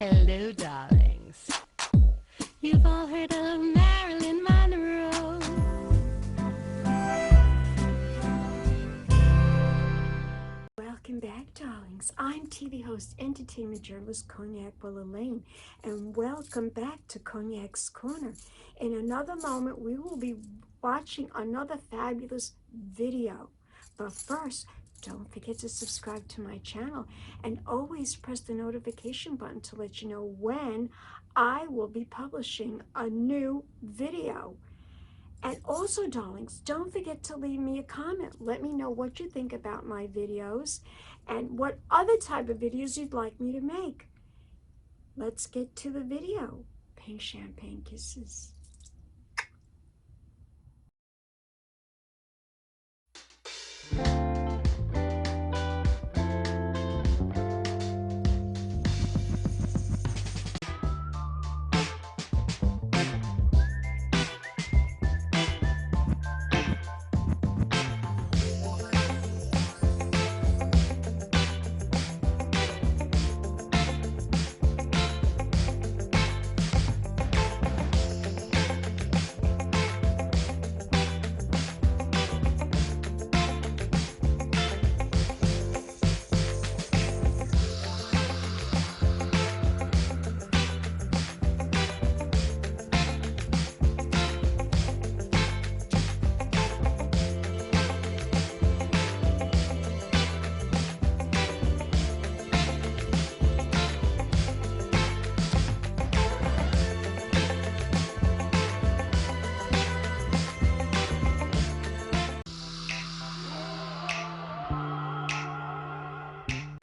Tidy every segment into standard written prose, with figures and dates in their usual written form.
Hello, darlings. You've all heard of Marilyn Monroe. Welcome back, darlings. I'm TV host, entertainment journalist Cognac Wellerlane, and welcome back to Cognac's Corner. In another moment, we will be watching another fabulous video. But first, don't forget to subscribe to my channel and always press the notification button to let you know when I will be publishing a new video. And also, darlings, don't forget to leave me a comment. Let me know what you think about my videos and what other type of videos you'd like me to make. Let's get to the video. Pink champagne kisses.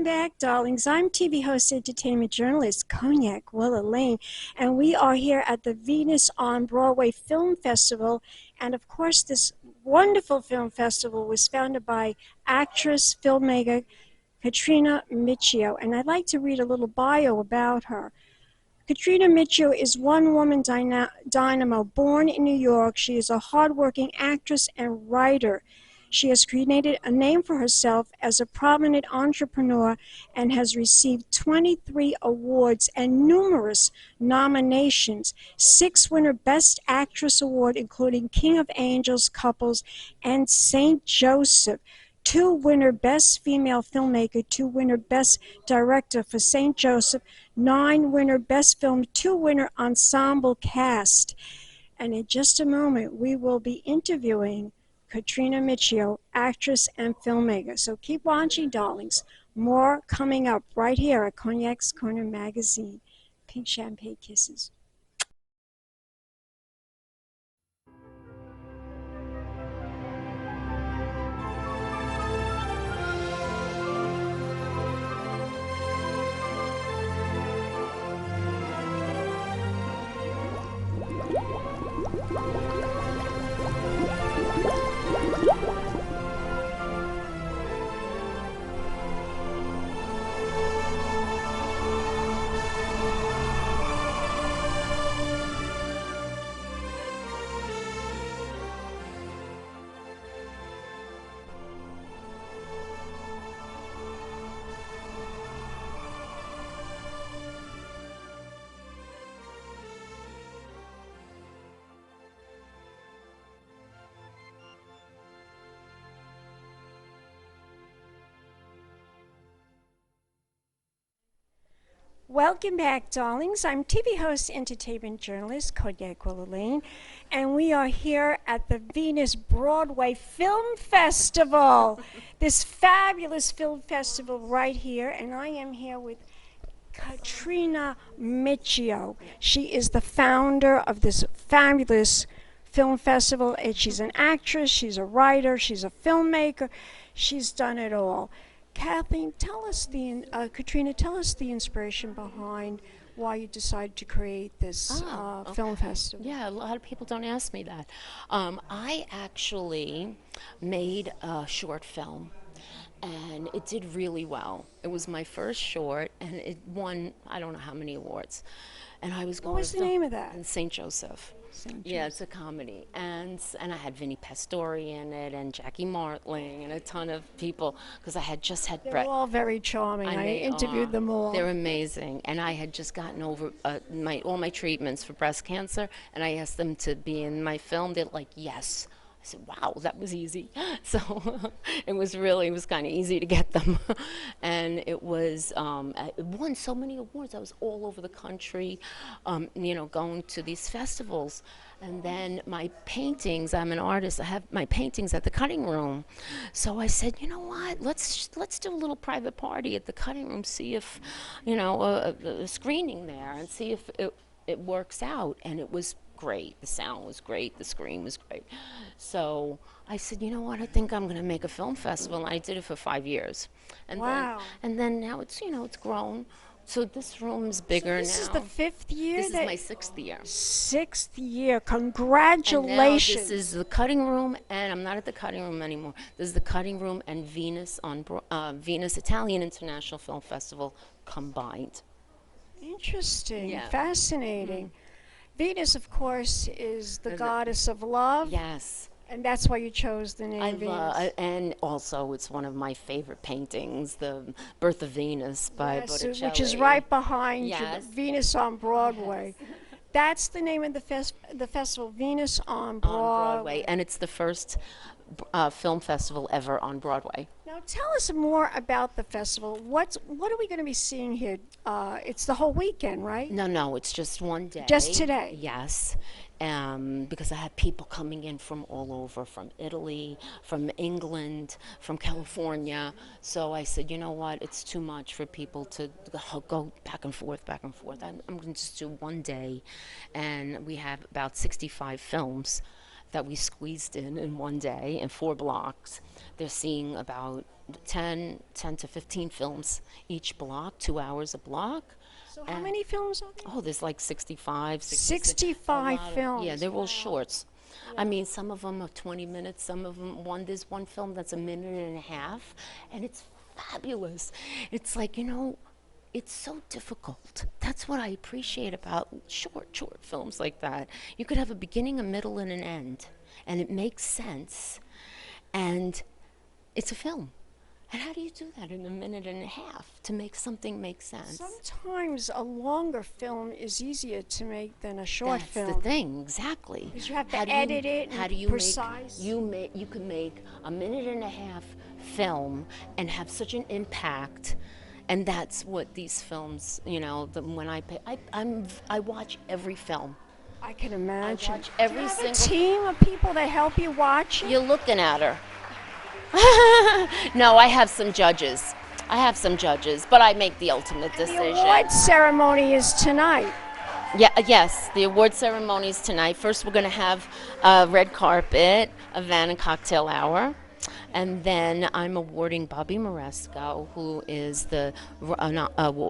Back, darlings. I'm TV host, entertainment journalist Cognac Wellerlane, and we are here at the Venus on Broadway Film Festival. And of course, this wonderful film festival was founded by actress, filmmaker Katrina Mito. And I'd like to read a little bio about her. Katrina Mito is one-woman dynamo. Born in New York, she is a hardworking actress and writer. She has created a name for herself as a prominent entrepreneur and has received 23 awards and numerous nominations. 6 winner Best Actress Award, including King of Angels, Couples, and St. Joseph. 2 winner Best Female Filmmaker, 2 winner Best Director for St. Joseph, 9 winner Best Film, 2 winner Ensemble Cast. And in just a moment, we will be interviewing Katrina Mito, actress and filmmaker. So keep watching, darlings. More coming up right here at Cognac's Corner magazine. Pink champagne kisses. Welcome back, darlings. I'm TV host, entertainment journalist Cognac Wellerlane, and we are here at the Venus Broadway Film Festival. This fabulous film festival right here, and I am here with Katrina Mito. She is the founder of this fabulous film festival, and she's an actress, she's a writer, she's a filmmaker, she's done it all. Kathleen, Katrina, tell us the inspiration behind why you decided to create this film festival. Yeah, a lot of people don't ask me that. I actually made a short film and it did really well. It was my first short, and it won I don't know how many awards. And I was What going was to the name of that? in St. Joseph. St. Yeah, it's a comedy, and I had Vinnie Pastore in it, and Jackie Martling, and a ton of people, because I had just had They're Brett. all very charming. I They interviewed are. them all. They're amazing, and I had just gotten over all my treatments for breast cancer, and I asked them to be in my film. They're like, yes. I said, wow, that was easy. So it was kind of easy to get them. And it won so many awards. I was all over the country, going to these festivals. And then my paintings, I'm an artist, I have my paintings at the cutting room. So I said, you know what, let's do a little private party at the cutting room, see if, a screening there, and see if it works out. And it was great. The sound was great. The screen was great. So I said, you know what? I think I'm going to make a film festival. And I did it for 5 years. And Wow. then now it's it's grown. So this room's bigger This now. is the 5th year? This is my 6th year. 6th year. And now Congratulations. this is the cutting room, and I'm not at the cutting room anymore. This is the cutting room and Venus Venus Italian International Film Festival combined. Interesting. Yeah. Fascinating. Venus, of course, is the goddess of love. Yes. And that's why you chose the name I Venus. love, and also it's one of my favorite paintings, The Birth of Venus by Yes, Botticelli. which is right behind Yes. you, Venus on Broadway. That's the name of the festival, Venus on On Broadway. Broadway, and it's the first film festival ever on Broadway. Now tell us more about the festival. What are we going to be seeing here? It's the whole weekend, right? No, it's just one day. Just today? Yes, because I have people coming in from all over, from Italy, from England, from California. So I said, you know what, it's too much for people to go back and forth, back and forth. I'm going to just do one day, and we have about 65 films that we squeezed in one day in 4 blocks. They're seeing about 10 to 15 films each block, 2 hours a block. So how many films are there? Oh, there's like 65, 65 films. Yeah, they're all shorts. I mean, some of them are 20 minutes, some of them, there's one film that's a minute and a half, and it's fabulous. It's like, it's so difficult. That's what I appreciate about short films like that. You could have a beginning, a middle, and an end, and it makes sense, and it's a film. And how do you do that in a minute and a half to make something make sense? Sometimes a longer film is easier to make than a short That's film. the thing, exactly. Because you have to edit it How and do you precise. you can make a minute and a half film and have such an impact, and that's what these films, when I watch every film. I can imagine. watch every Do you have single- a team of people that help you watch it? You're looking at her. No, I have some judges. But I make the ultimate The decision. award ceremony is tonight. Yeah, yes, the award ceremony is tonight. First, we're going to have a red carpet, a van and cocktail hour. And then I'm awarding Bobby Moresco, who is the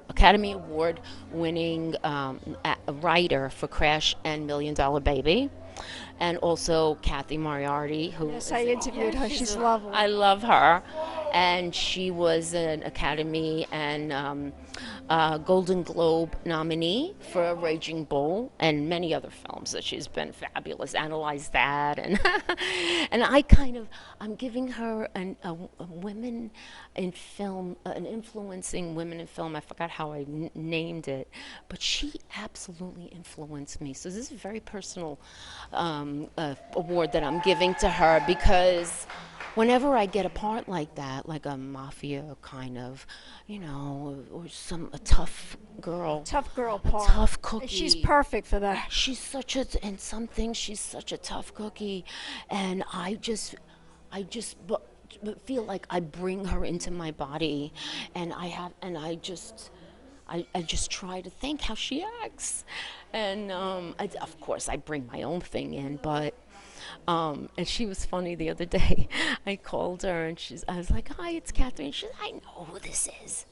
Academy Award winning writer for Crash and $1 Million Baby. And also Kathy Moriarty, who Yes, I interviewed her. She's lovely. I love her. And she was an Academy and Golden Globe nominee for Raging Bull and many other films that she's been fabulous. Analyze That. And and I'm giving her a women in film, an influencing women in film. I forgot how I named it, but she absolutely influenced me. So this is a very personal award that I'm giving to her, because whenever I get a part like that, like a mafia kind of, or a tough girl. Tough girl a part. tough cookie. She's perfect for that. She's in some things she's such a tough cookie, and I just feel like I bring her into my body, and I just try to think how she acts, and of course I bring my own thing in, but And she was funny the other day. I called her and I was like, "Hi, it's Catherine." She said, "I know who this is.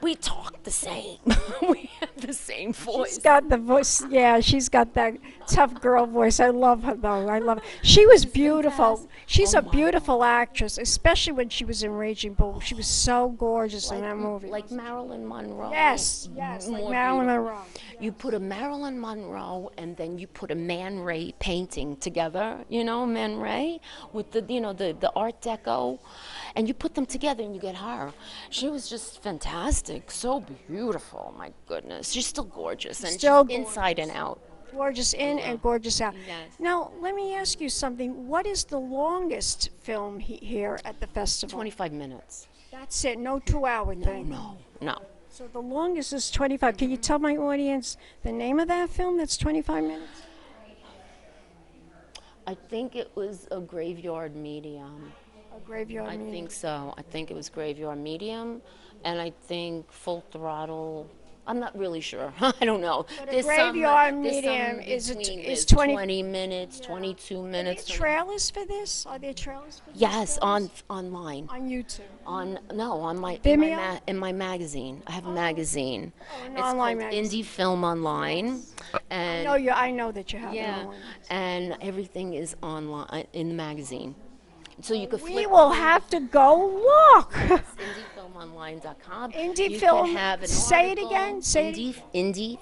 We talk the same. We have the same voice." She's got the voice. Yeah, she's got that tough girl voice. I love her though. I love her. She was beautiful. fantastic. She's Oh a my beautiful actress, especially when she was in Raging Bull. She was so gorgeous in that movie. Like Marilyn Monroe. Yes, yes, like More Marilyn beautiful. Monroe. You put a Marilyn Monroe and then you put a Man Ray painting together, Man Ray with the Art Deco, and you put them together and you get her. She was just fantastic, so beautiful. My goodness, she's still gorgeous and Still she's inside and out. Gorgeous in and gorgeous out. Yes. Now, let me ask you something. What is the longest film here at the festival? 25 minutes. That's it. No 2-hour thing. No. So the longest is 25. Can you tell my audience the name of that film that's 25 minutes? I think it was a Graveyard Medium. A Graveyard I Medium. think so. I think it was Graveyard Medium, and I think Full Throttle. I'm not really sure. I don't know. But a Graveyard Medium is 20 minutes, 22 Are minutes. there trailers for this? Are there trailers for this? Yes, films? online. On YouTube. On my Vimeo? in my magazine. I have a magazine. An It's online called magazine. Indie Film Online, and I know that you have it yeah, online. and everything is online in the magazine. So you could We flip will through have to go look. IndieFilmOnline.com. Indie You Film. could have an Say it article, again. Say it. Indie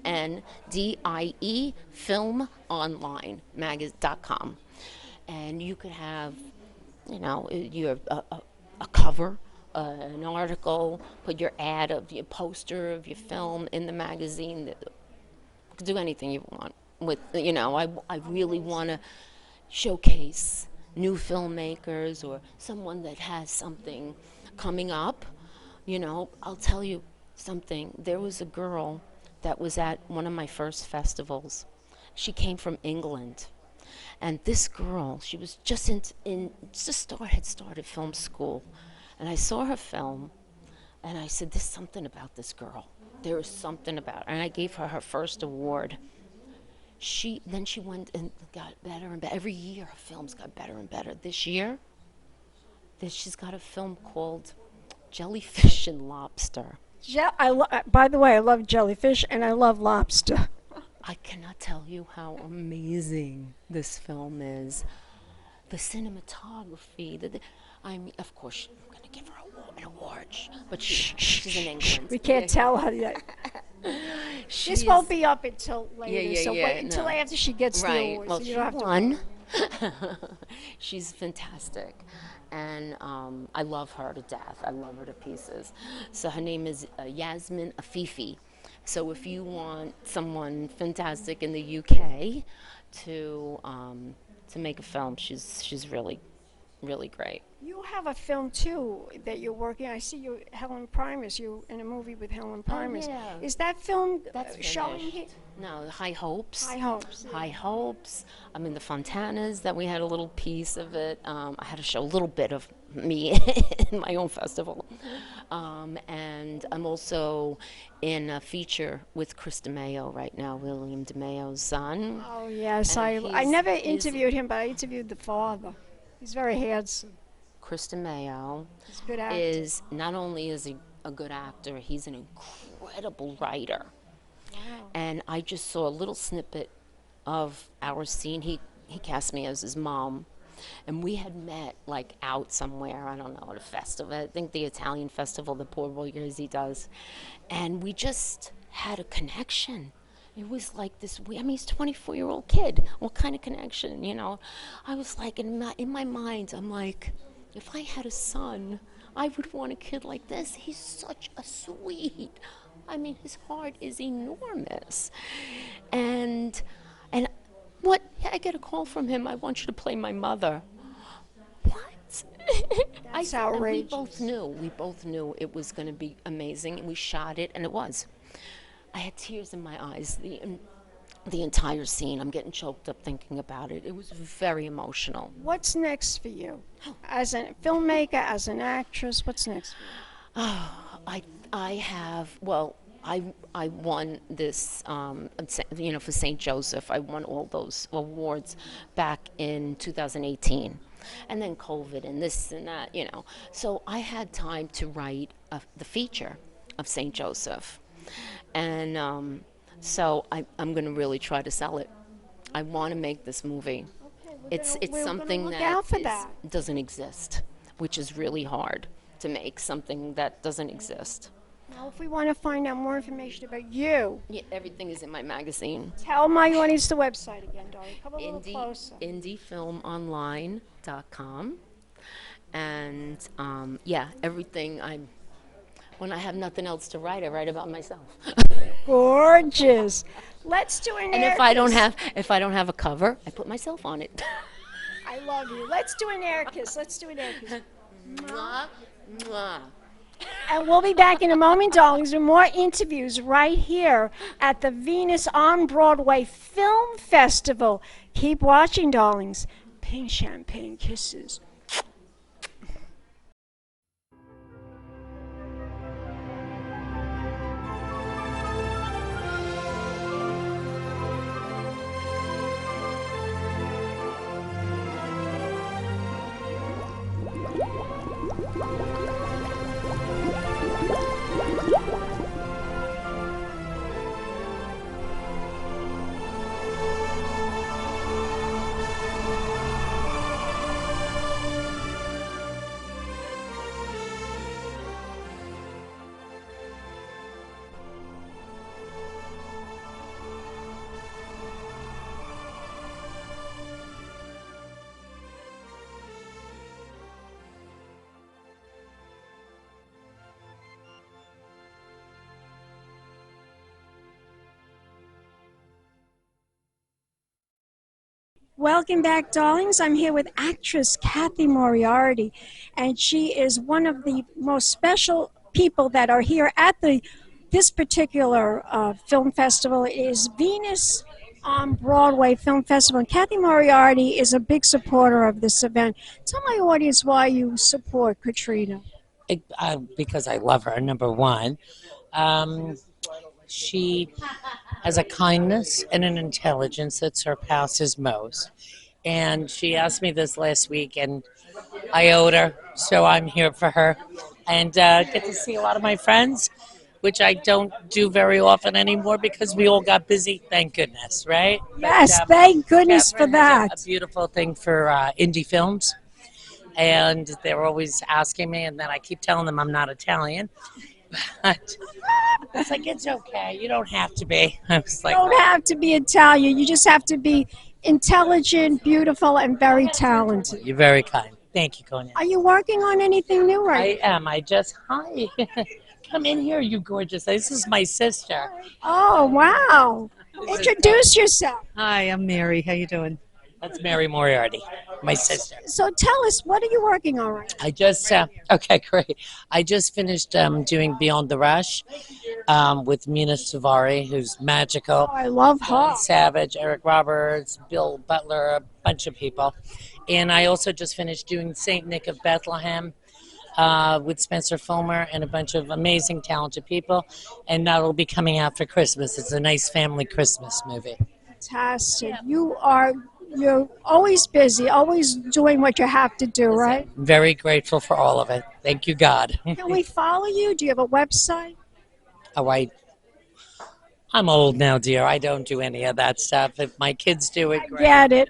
INDIE FilmOnline.com, and you could have, a cover, an article, put your ad of your poster of your film in the magazine. You could do anything you want with. I really want to showcase new filmmakers or someone that has something coming up. I'll tell you something. There was a girl that was at one of my first festivals. She came from England. And this girl, she was just had started film school. And I saw her film and I said, "There's something about this girl. There is something about her." And I gave her her first award. Then she went and got better and better. Every year her films got better and better. This year, she's got a film called Jellyfish and Lobster. By the way, I love jellyfish and I love lobster. I cannot tell you how amazing this film is. The cinematography. Of course, I'm going to give her an award, but she's in England. We can't tell her yet. This won't be up until later, so wait until after she gets the award. Well, so she you don't have to won. She's fantastic, and I love her to death. I love her to pieces. So her name is Yasmin Afifi. So if you want someone fantastic in the UK to make a film, she's really, really great. You have a film too that you're working. I see you, Helen Primus. You in a movie with Helen Primus. yeah. Is that film That's showing finished. here? No, High Hopes. High Hopes. High Hopes. I'm in the Fontanas that we had a little piece of it. I had to show a little bit of me in my own festival. And I'm also in a feature with Chris DeMeo right now, William DeMeo's son. Oh yes, And I never he's- interviewed him, but I interviewed the father. He's very handsome. Chris DeMeo He's a good actor. is not only is he a good actor, he's an incredible writer. Wow. And I just saw a little snippet of our scene. He cast me as his mom, and we had met like out somewhere. I don't know, at a festival. I think the Italian festival that Poor Borghese does, and we just had a connection. It was like this. He's a 24-year-old kid. What kind of connection, I was like, in my mind, I'm like, if I had a son, I would want a kid like this. He's such a sweet. His heart is enormous. And what? I get a call from him. "I want you to play my mother." What? That's and outrageous. we both knew it was going to be amazing, and we shot it, and it was. I had tears in my eyes the entire scene. I'm getting choked up thinking about it. It was very emotional. What's next for you? As a filmmaker, as an actress, what's next for you? I have, I won this, for St. Joseph. I won all those awards back in 2018. And then COVID and this and that, So I had time to write the feature of St. Joseph. And so I'm going to really try to sell it. I want to make this movie. Okay, It's something look that out for that. doesn't exist, which is really hard to make something that doesn't exist. Now, if we want to find out more information about you, Yeah, everything is in my magazine. tell my audience the website again, darling. Come a little closer. indiefilmonline.com. And everything when I have nothing else to write, I write about myself. Gorgeous. Let's do an And air if I don't kiss. have a cover, I put myself on it. I love you. Let's do an air kiss. Let's do an air kiss. Mwah, mwah. And we'll be back in a moment, darlings, with more interviews right here at the Venus on Broadway Film Festival. Keep watching, darlings. Pink champagne kisses. Welcome back, darlings. I'm here with actress Kathy Moriarty, and she is one of the most special people that are here at this particular film festival. It is Venus on Broadway Film Festival, and Kathy Moriarty is a big supporter of this event. Tell my audience why you support Katrina. Because I love her, number one. She has a kindness and an intelligence that surpasses most. And she asked me this last week, and I owed her, so I'm here for her. And get to see a lot of my friends, which I don't do very often anymore because we all got busy, thank goodness, right? Yes, thank goodness Catherine for has that. a beautiful thing for indie films. And they're always asking me, and then I keep telling them I'm not Italian. But it's like, it's okay. You don't have to be. I was like, You don't have to be Italian. You just have to be intelligent, beautiful, and very talented. you're very kind. Thank you, Cognac. Are you working on anything new right I am. Hi. Come in here, you gorgeous. This is my sister. Oh, wow. Introduce yourself. Hi, I'm Mary. How you doing? That's Mary Moriarty, my sister. So tell us, what are you working on right now? I just, okay, great. I just finished doing Beyond the Rush with Mina Suvari, who's magical. Oh, I love her. Savage, Eric Roberts, Bill Butler, a bunch of people. And I also just finished doing St. Nick of Bethlehem with Spencer Fulmer and a bunch of amazing, talented people. And that'll be coming out for Christmas. It's a nice family Christmas movie. Fantastic. You're always busy, always doing what you have to do, right? I'm very grateful for all of it. Thank you, God. Can we follow you? Do you have a website? I'm old now, dear. I don't do any of that stuff. If my kids do it, great.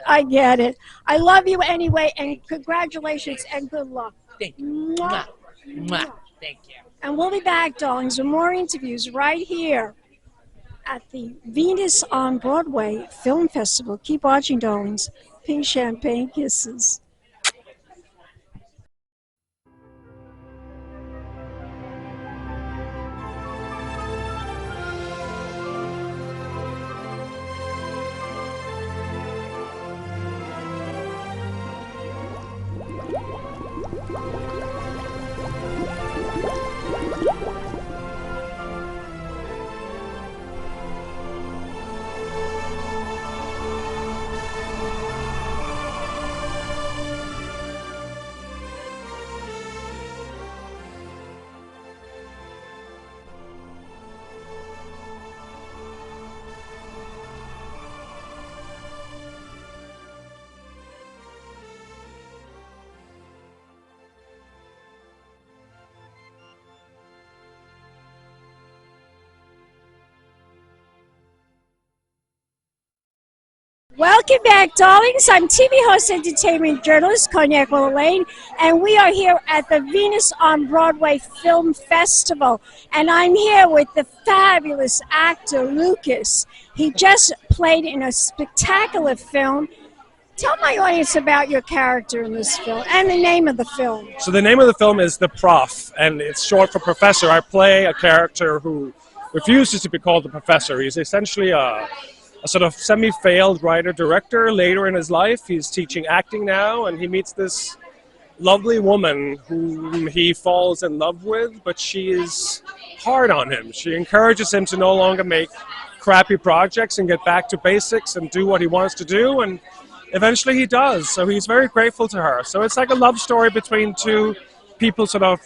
I get it. I love you anyway, and congratulations and good luck. Thank you. Mwah. Mwah. Thank you. And we'll be back, darlings, with more interviews right here at the Venus on Broadway Film Festival. Keep watching, darlings. Pink champagne kisses. Welcome back, darlings. I'm TV host, entertainment journalist, Cognac Wellerlane, and we are here at the Venus on Broadway Film Festival. And I'm here with the fabulous actor, Lucas. He just played in a spectacular film. Tell my audience about your character in this film and the name of the film. So the name of the film is The Prof, and it's short for Professor. I play a character who refuses to be called the Professor. He's essentially a sort of semi-failed writer-director later in his life. He's teaching acting now, and he meets this lovely woman whom he falls in love with, but she is hard on him. She encourages him to no longer make crappy projects and get back to basics and do what he wants to do, and eventually he does. So he's very grateful to her. So it's like a love story between two people sort of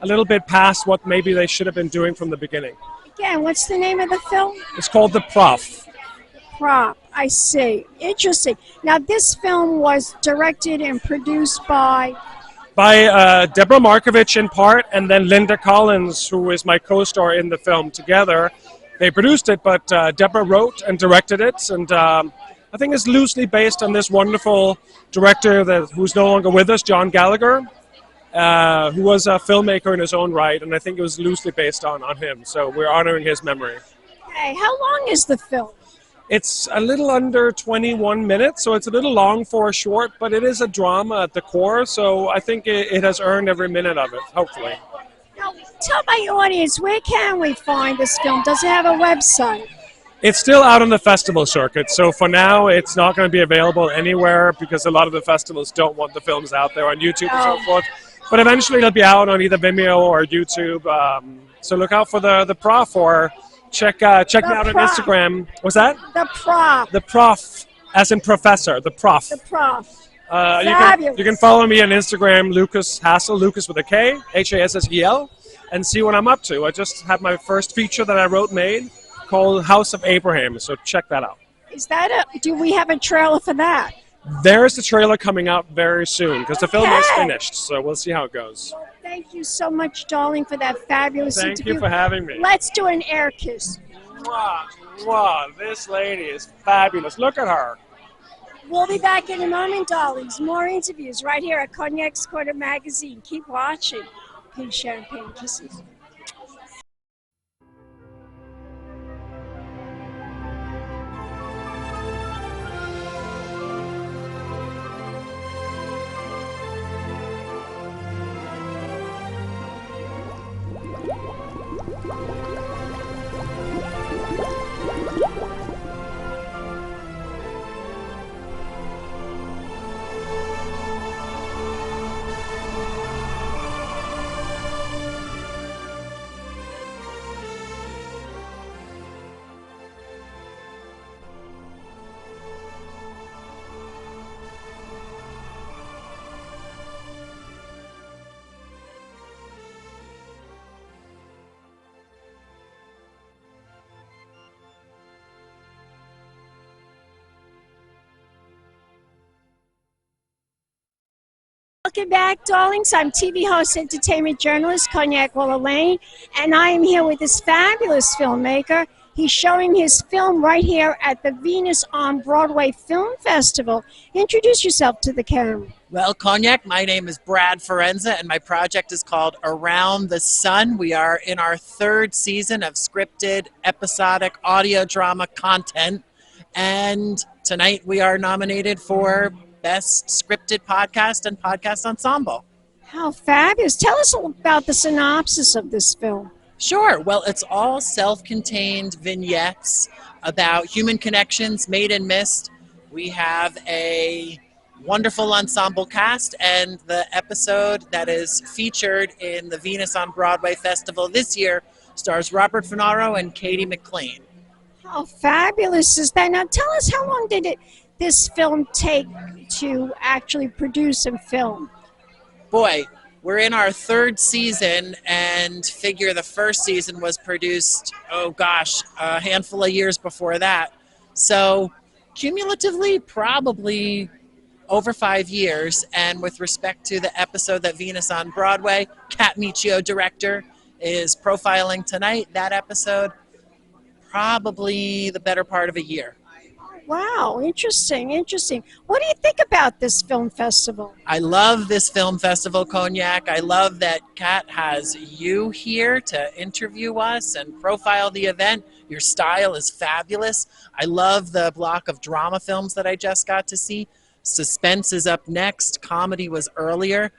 a little bit past what maybe they should have been doing from the beginning. Again, what's the name of the film? It's called The Prof. Prop. I see. Interesting. Now, this film was directed and produced by Deborah Markovich in part, and then Linda Collins, who is my co-star in the film. Together they produced it, but Deborah wrote and directed it, and I think it's loosely based on this wonderful director who's no longer with us, John Gallagher, who was a filmmaker in his own right, and I think it was loosely based on him, so we're honoring his memory. Hey, how long is the film? It's a little under 21 minutes, so it's a little long for a short, but it is a drama at the core, so I think it has earned every minute of it, hopefully. Now, tell my audience, where can we find this film? Does it have a website? It's still out on the festival circuit, so for now it's not going to be available anywhere because a lot of the festivals don't want the films out there on YouTube and so forth. But eventually it'll be out on either Vimeo or YouTube, so look out for the Prof, or check me out on Instagram. What's that? The Prof. The Prof, as in professor, the Prof. The Prof. You can follow me on Instagram, Lucas Hassel, Lucas with a K, Hassel, and see what I'm up to. I just had my first feature that I wrote made called House of Abraham, so check that out. Do we have a trailer for that? There's the trailer coming out very soon because the film is finished, so we'll see how it goes. Well, thank you so much, darling, for that fabulous interview. Thank you for having me. Let's do an air kiss. Mwah, mwah. This lady is fabulous. Look at her. We'll be back in a moment, darlings. More interviews right here at Cognac's Corner Magazine. Keep watching. Pink champagne kisses. Welcome back, darlings. I'm TV host, entertainment journalist, Cognac Wellerlane, and I am here with this fabulous filmmaker. He's showing his film right here at the Venus on Broadway Film Festival. Introduce yourself to the camera. Well, Cognac, my name is Brad Fenza, and my project is called Around the Sun. We are in our third season of scripted, episodic audio drama content, and tonight we are nominated for Best Scripted Podcast and Podcast Ensemble. How fabulous. Tell us about the synopsis of this film. Sure. Well, it's all self-contained vignettes about human connections made and missed. We have a wonderful ensemble cast, and the episode that is featured in the Venus on Broadway Festival this year stars Robert Finaro and Katie McLean. How fabulous is that? Now tell us, how long did this film take to actually produce and film? Boy, we're in our third season, and figure the first season was produced, a handful of years before that. So cumulatively, probably over 5 years. And with respect to the episode that Venus on Broadway, Kathy Mito, director, is profiling tonight, that episode, probably the better part of a year. Wow, interesting, interesting. What do you think about this film festival? I love this film festival, Cognac. I love that Kat has you here to interview us and profile the event. Your style is fabulous. I love the block of drama films that I just got to see. Suspense is up next. Comedy was earlier.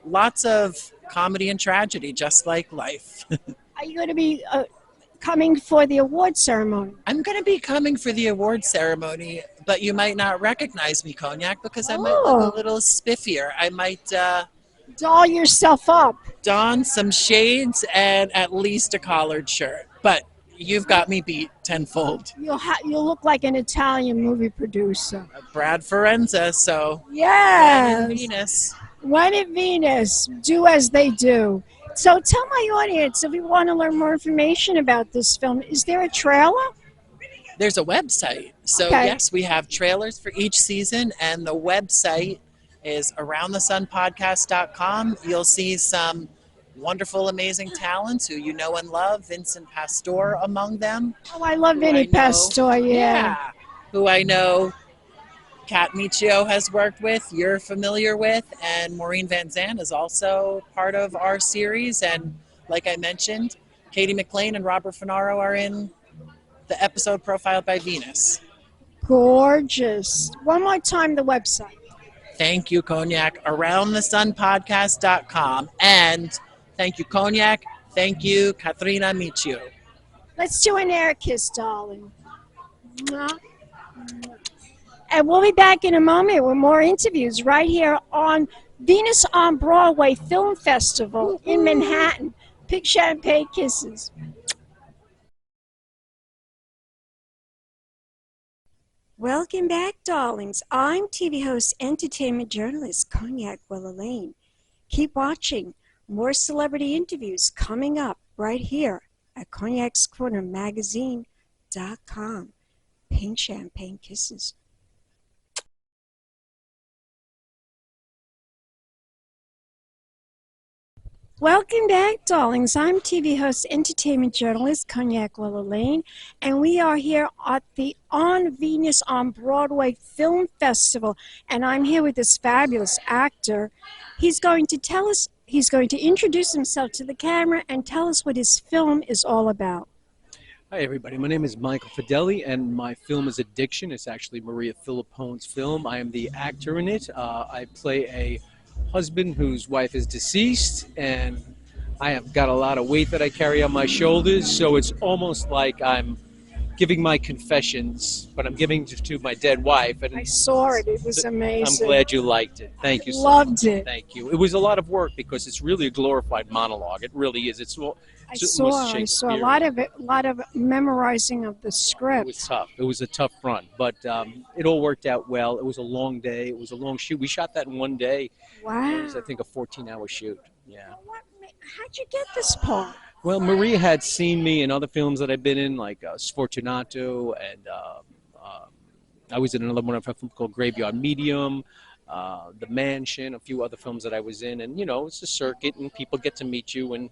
Lots of comedy and tragedy, just like life. Are you going to be coming for the award ceremony? I'm going to be coming for the award ceremony, but you might not recognize me, Cognac, because I might look a little spiffier. I might Doll yourself up. don some shades and at least a collared shirt. But you've got me beat tenfold. You'll look like an Italian movie producer. Brad Fenza, so Yes. When in Venus. When in Venus, do as they do. So tell my audience, if you want to learn more information about this film, is there a trailer? There's a website. So Okay. yes, we have trailers for each season, and the website is aroundthesunpodcast.com. You'll see some wonderful, amazing talents who you know and love. Vincent Pastore among them. Oh, I love Vinny Pastore, yeah. Who I know Kathy Mito has worked with, you're familiar with, and Maureen Van Zandt is also part of our series. And like I mentioned, Katie McLean and Robert Finaro are in the episode Profiled by Venus. Gorgeous. One more time, the website. Thank you, Cognac. AroundTheSunPodcast.com. And thank you, Cognac. Thank you, Katrina Mito. Let's do an air kiss, darling. Mwah. And we'll be back in a moment with more interviews right here on Venus on Broadway Film Festival in Manhattan. Big champagne kisses. Welcome back, darlings. I'm TV host, entertainment journalist, Cognac Wellerlane. Keep watching. More celebrity interviews coming up right here at cognacscornermagazine.com. Pink champagne kisses. Welcome back, darlings. I'm TV host, entertainment journalist, Cognac Wellerlane, and we are here at the On Venus on Broadway Film Festival, and I'm here with this fabulous actor. He's going to introduce himself to the camera and tell us what his film is all about. Hi everybody, my name is Michael Fidelli and my film is Addiction. It's actually Maria Philippone's film. I am the actor in it. I play a husband whose wife is deceased, and I have got a lot of weight that I carry on my shoulders, so it's almost like I'm giving my confessions, but I'm giving to my dead wife. And I saw it. It was amazing. I'm glad you liked it. Thank you so Loved much. it. Thank you. It was a lot of work because it's really a glorified monologue. It really is. I saw a lot of memorizing of the script. It was tough. It was a tough run, but it all worked out well. It was a long day. It was a long shoot. We shot that in one day. Wow. It was, I think, a 14-hour shoot. Yeah. How'd you get this part? Well, Maria had seen me in other films that I've been in, like Sfortunato, and I was in another one of her film called Graveyard Medium, The Mansion, a few other films that I was in, and it's a circuit, and people get to meet you, and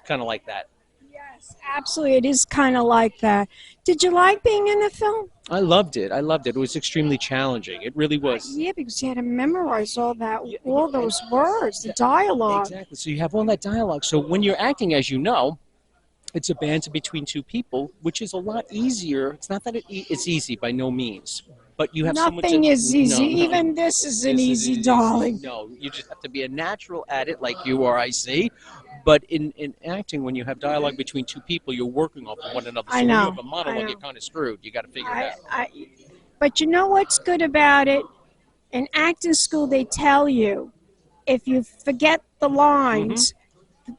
kind of like that. Yes, absolutely. It is kind of like that. Did you like being in the film? I loved it. It was extremely challenging. It really was. Yeah, because you had to memorize all those words, the dialogue. Exactly. So you have all that dialogue. So when you're acting, as you know, it's a banter between two people, which is a lot easier. It's not that it's easy by no means, but you have Nothing is easy. Even this isn't easy, darling. No, you just have to be a natural at it, like you are, I see. But in acting, when you have dialogue between two people, you're working off of one another. So I know. when you have a monologue, you're kind of screwed. You got to figure it out. But you know what's good about it? In acting school, they tell you if you forget the lines,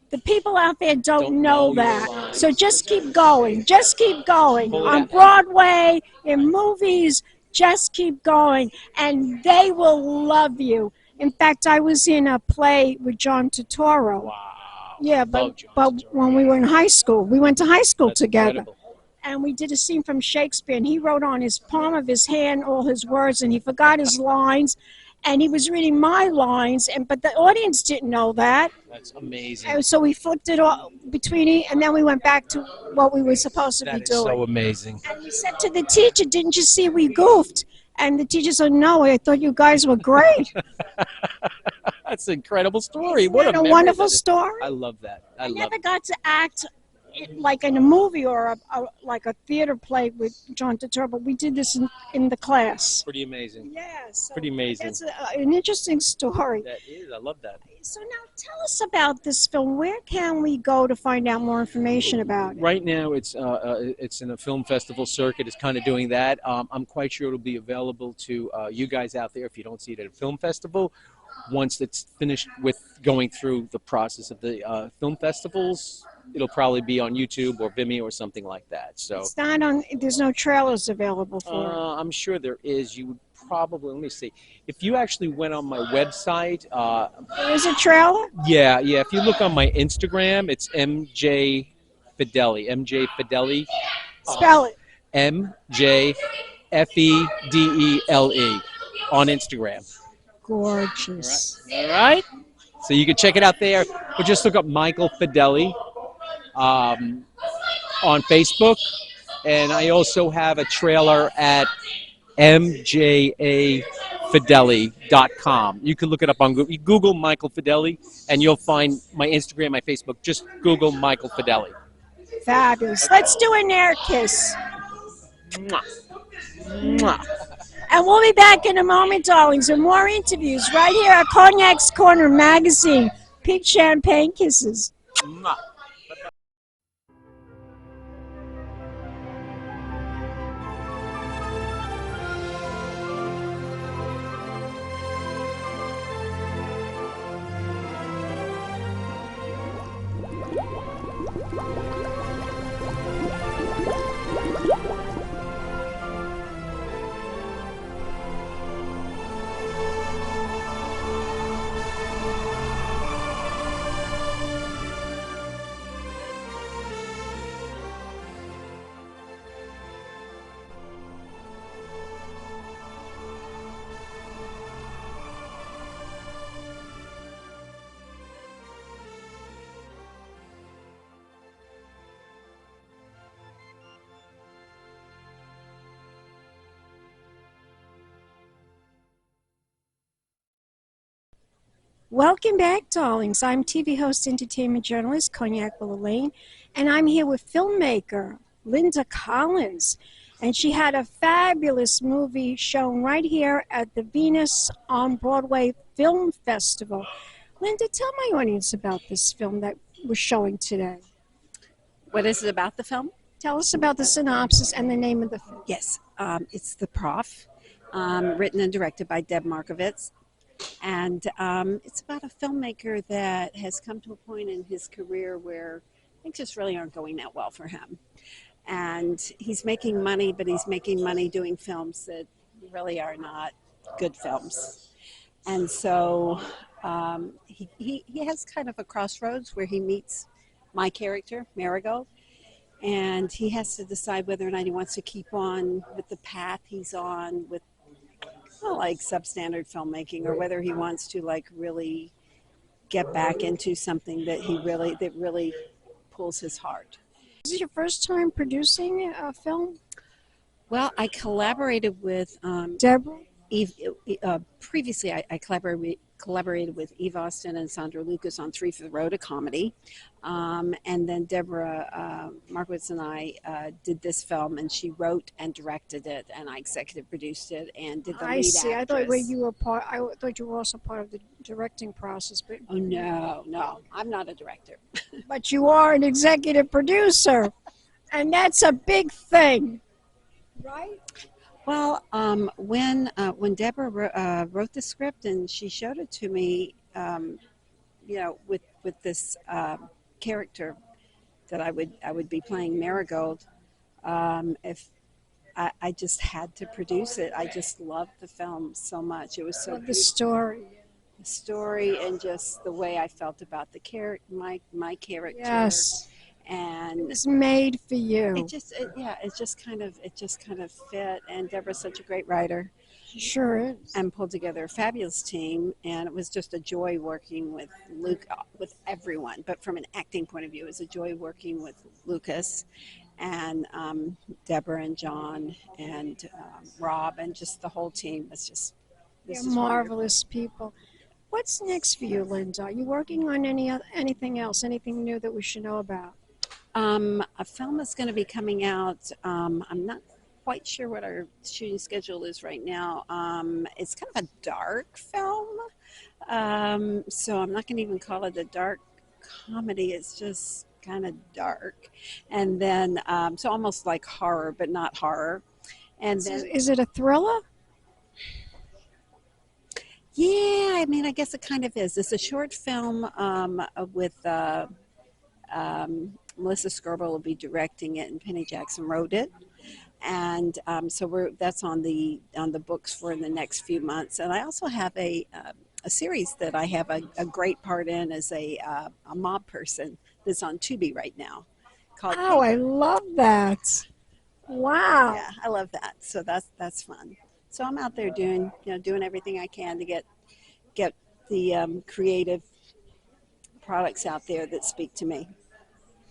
the people out there don't know that. So just keep going. Just keep going. On Broadway, in movies, just keep going. And they will love you. In fact, I was in a play with John Turturro. Wow. Yeah, but when we were in high school, we went to high school together. Incredible. And we did a scene from Shakespeare, and he wrote on his palm of his hand all his words, and he forgot his lines. and he was reading my lines, but the audience didn't know that. That's amazing. And so we flipped it all between and then we went back to what we were supposed to be That is doing. so amazing. And we said to the teacher, "Didn't you see we goofed?" And the teacher said, "No, I thought you guys were great." That's an incredible story. Isn't What that a memory wonderful that is. story? I love that. I love never it. got to act like in a movie or like a theater play with John Turturro. We did this in the class. Pretty amazing. Yes. Pretty amazing. That's an interesting story. That is. I love that. So now tell us about this film. Where can we go to find out more information about it? Right now, it's in a film festival circuit. It's kind of doing that. I'm quite sure it'll be available to you guys out there if you don't see it at a film festival. Once it's finished with going through the process of the film festivals, it'll probably be on YouTube or Vimeo or something like that. So It's not on. There's no trailers available for it. I'm sure there is. You would probably, let me see. If you actually went on my website, There is a trailer? yeah. If you look on my Instagram, it's MJ Fidelli. MJ Fidelli. Spell it. MJFEDELE on Instagram. Gorgeous. All right. So you can check it out there, or just look up Michael Fidelli on Facebook. And I also have a trailer at mjafideli.com. You can look it up on Google. You Google Michael Fidelli, and you'll find my Instagram, my Facebook. Just Google Michael Fidelli. Fabulous. Let's do an air kiss. Mwah. Mwah. And we'll be back in a moment, darlings, with more interviews right here at Cognac's Corner Magazine. Pink champagne kisses. Mwah. Welcome back, darlings. I'm TV host, entertainment journalist, Cognac Wellerlane, and I'm here with filmmaker Linda Collins. And she had a fabulous movie shown right here at the Venus on Broadway Film Festival. Linda, tell my audience about this film that we're showing today. What is it about the film? Tell us about the synopsis and the name of the film. Yes, it's The Prof, written and directed by Deb Markovitz. And it's about a filmmaker that has come to a point in his career where things just really aren't going that well for him. And he's making money, but he's making money doing films that really are not good films. And so he has kind of a crossroads where he meets my character, Marigold, and he has to decide whether or not he wants to keep on with the path he's on with like substandard filmmaking, or whether he wants to like really get back into something that really pulls his heart. Is it your first time producing a film? Well, I collaborated with Deborah? Eve. Previously, I collaborated with Eve Austin and Sandra Lucas on Three for the Road, a comedy. And then Deborah Markowitz and I did this film, and she wrote and directed it, and I executive produced it and did the lead I see. actress. I thought you were part. I thought you were also part of the directing process, but Oh, no, I'm not a director. but you are an executive producer, and that's a big thing, right? Well, when Deborah wrote the script and she showed it to me, with this character that I would be playing, Marigold, if I just had to produce it. I just loved the film so much. It was so The story. the story and just the way I felt about the character, my character. Yes, And it was made for you. it just kind of fit. And Deborah's such a great writer. Sure is. and pulled together a fabulous team. And it was just a joy working with with everyone. But from an acting point of view, it was a joy working with Lucas and Deborah and John and Rob, and just the whole team was just They're this is wonderful. marvelous people. What's next for you, Linda? Are you working on anything else? Anything new that we should know about? A film is going to be coming out. I'm not quite sure what our shooting schedule is right now. It's kind of a dark film, so I'm not going to even call it a dark comedy. It's just kind of dark, and then so almost like horror, but not horror. And then, Is it a thriller? yeah, I mean, I guess it kind of is. It's a short film with Melissa Skirbo will be directing it, and Penny Jackson wrote it. And so that's on the books for the next few months. And I also have a series that I have a great part in as a mob person that's on Tubi right now. Called Oh, I love that. Wow. Yeah, I love that. So that's fun. So I'm out there doing everything I can to get the creative products out there that speak to me.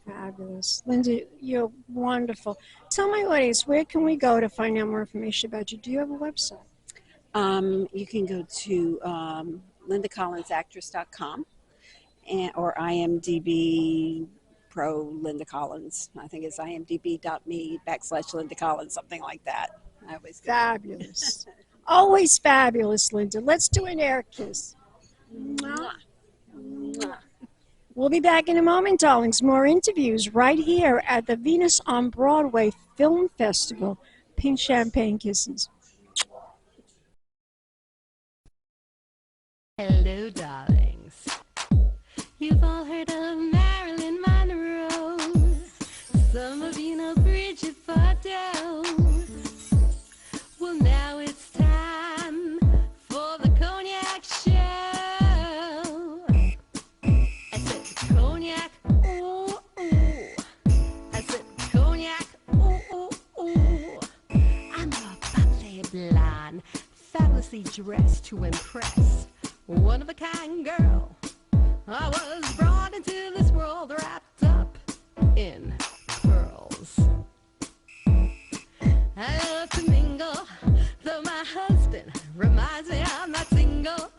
Fabulous. Linda, you're wonderful. Tell my audience, where can we go to find out more information about you? Do you have a website? You can go to lindacollinsactress.com or IMDb Pro Linda Collins. I think it's imdb.me/Linda Collins, something like that. I always get Fabulous. Always fabulous, Linda. Let's do an air kiss. Mwah. Mwah. We'll be back in a moment, darlings. More interviews right here at the Venus on Broadway Film Festival. Pink champagne kisses. Hello, darlings. You've all heard of Marilyn Monroe. Some of you know Bridget Bardot. Well, now it's time for the Cognac show. I said Cognac, ooh, ooh. I said Cognac, ooh, ooh, ooh. I'm a bubbly blonde, fabulously dressed to impress. One of a kind girl. I was brought into this world wrapped up in pearls. I love to mingle, though my husband reminds me I'm not single.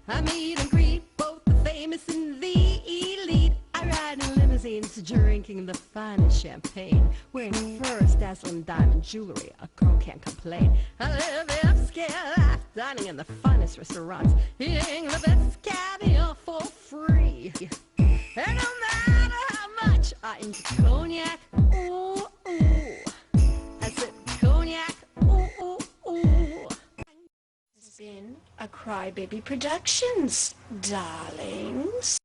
I meet and greet both the famous and the elite. I ride in limousines, drinking the finest champagne, wearing furs, dazzling diamond jewelry. A girl can't complain. I live the upscale life, dining in the finest restaurants, eating the best caviar for free. And no matter how much I enjoy cognac, ooh, ooh. I said cognac, ooh, ooh, ooh. It's been a Crybaby Productions, darlings.